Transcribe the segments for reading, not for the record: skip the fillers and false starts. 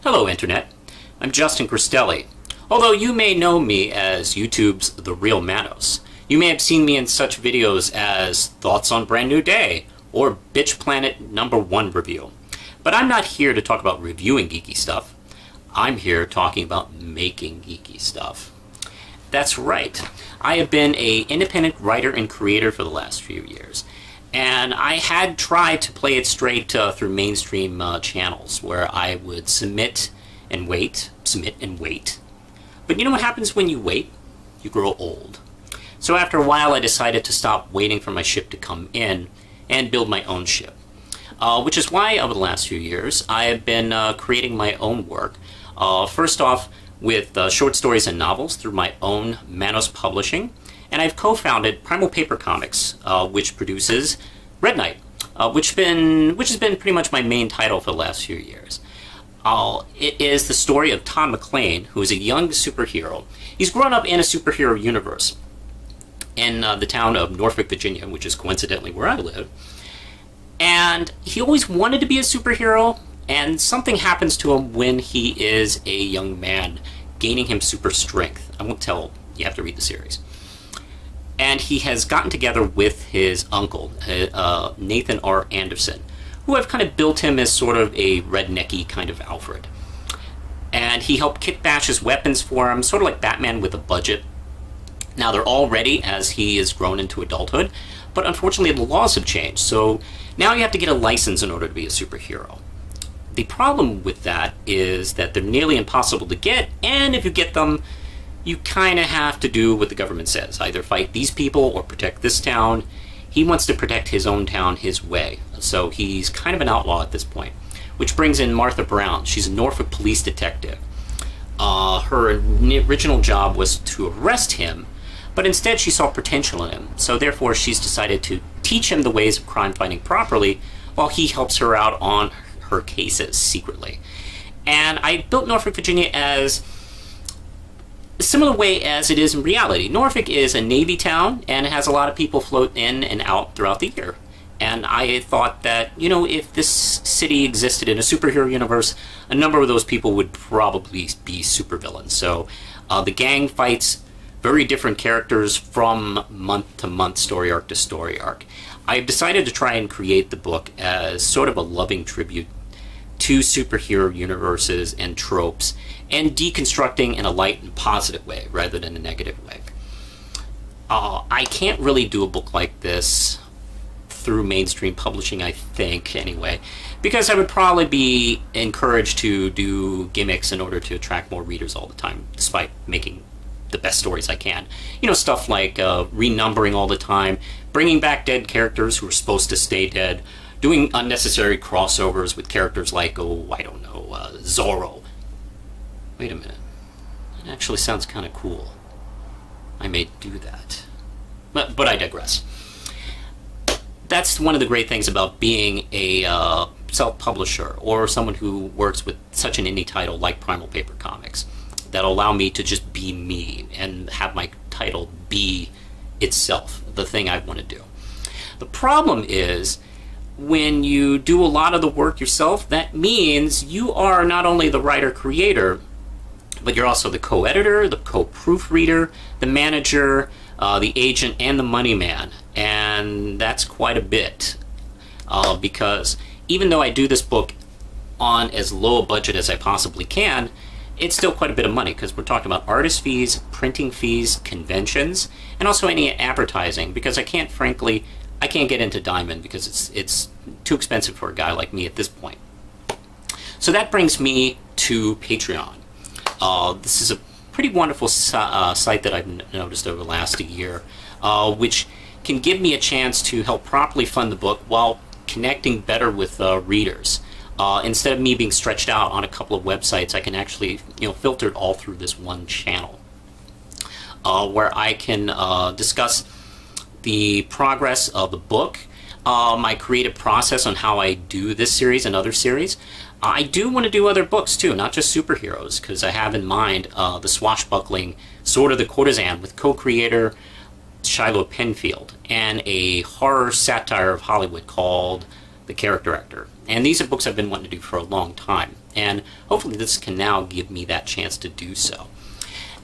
Hello Internet, I'm Justin Cristelli. Although you may know me as YouTube's The Real Manos, you may have seen me in such videos as Thoughts on Brand New Day or Bitch Planet #1 review. But I'm not here to talk about reviewing geeky stuff. I'm here talking about making geeky stuff. That's right. I have been an independent writer and creator for the last few years. And I had tried to play it straight through mainstream channels where I would submit and wait. But you know what happens when you wait? You grow old. So after a while I decided to stop waiting for my ship to come in and build my own ship. Which is why over the last few years I have been creating my own work. First off with short stories and novels through my own Manos Publishing. And I've co-founded Primal Paper Comics, which produces Red Knight, which has been pretty much my main title for the last few years. It is the story of Todd McClane, who is a young superhero. He's grown up in a superhero universe in the town of Norfolk, Virginia, which is coincidentally where I live. And he always wanted to be a superhero, and something happens to him when he is a young man, gaining him super strength. I won't tell, you have to read the series. And he has gotten together with his uncle, Nathan R. Anderson, who have kind of built him as sort of a rednecky kind of Alfred. And he helped kit bash his weapons for him, sort of like Batman with a budget. Now they're all ready as he is grown into adulthood, but unfortunately the laws have changed, so now you have to get a license in order to be a superhero. The problem with that is that they're nearly impossible to get, and if you get them, you kind of have to do what the government says. Either fight these people or protect this town. He wants to protect his own town his way. So he's kind of an outlaw at this point. Which brings in Martha Brown. She's a Norfolk police detective. Her original job was to arrest him, but instead she saw potential in him. So therefore she's decided to teach him the ways of crime fighting properly while he helps her out on her cases secretly. And I built Norfolk, Virginia as a similar way as it is in reality. Norfolk is a Navy town and it has a lot of people float in and out throughout the year. And I thought that, you know, if this city existed in a superhero universe, a number of those people would probably be supervillains. So the gang fights very different characters from month to month, story arc to story arc. I've decided to try and create the book as sort of a loving tribute to superhero universes and tropes, and deconstructing in a light and positive way rather than a negative way. I can't really do a book like this through mainstream publishing, I think, anyway, because I would probably be encouraged to do gimmicks in order to attract more readers all the time, despite making the best stories I can. You know, stuff like renumbering all the time, bringing back dead characters who are supposed to stay dead, doing unnecessary crossovers with characters like, oh, I don't know, Zorro. Wait a minute. That actually sounds kind of cool. I may do that. But I digress. That's one of the great things about being a self-publisher or someone who works with such an indie title like Primal Paper Comics that'll allow me to just be me and have my title be itself, the thing I want to do. The problem is, when you do a lot of the work yourself, that means you are not only the writer-creator, but you're also the co-editor, the co-proofreader, the manager, the agent, and the money man. And that's quite a bit. Because even though I do this book on as low a budget as I possibly can, it's still quite a bit of money, because we're talking about artist fees, printing fees, conventions, and also any advertising, because I can't get into Diamond because it's too expensive for a guy like me at this point. So that brings me to Patreon. This is a pretty wonderful site that I've noticed over the last year, which can give me a chance to help properly fund the book while connecting better with readers. Instead of me being stretched out on a couple of websites, I can actually, you know, filter it all through this one channel, where I can discuss the progress of the book, my creative process on how I do this series and other series. I do want to do other books too, not just superheroes, because I have in mind the swashbuckling Sword of the Courtesan with co-creator Shiloh Penfield, and a horror satire of Hollywood called The Character Actor, And these are books I've been wanting to do for a long time. And hopefully this can now give me that chance to do so.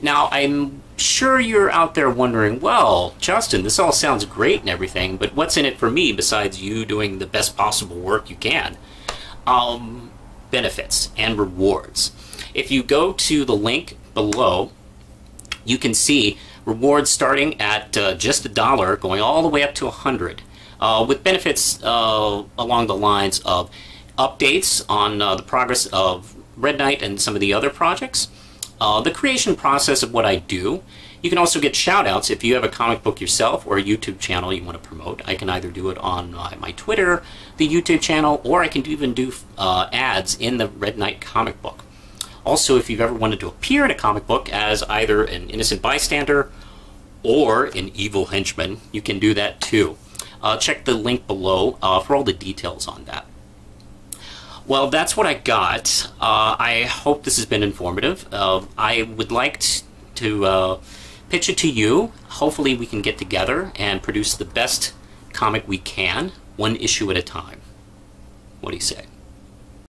Now, I'm sure you're out there wondering, well, Justin, this all sounds great and everything, but what's in it for me besides you doing the best possible work you can? Benefits and rewards. If you go to the link below, you can see rewards starting at just $1, going all the way up to $100, with benefits along the lines of updates on the progress of Red Knight and some of the other projects, the creation process of what I do. You can also get shout-outs if you have a comic book yourself or a YouTube channel you want to promote. I can either do it on my Twitter, the YouTube channel, or I can even do ads in the Red Knight comic book. Also, if you've ever wanted to appear in a comic book as either an innocent bystander or an evil henchman, you can do that too. Check the link below for all the details on that. Well, that's what I got. I hope this has been informative. I would like to pitch it to you. Hopefully we can get together and produce the best comic we can, one issue at a time. What do you say?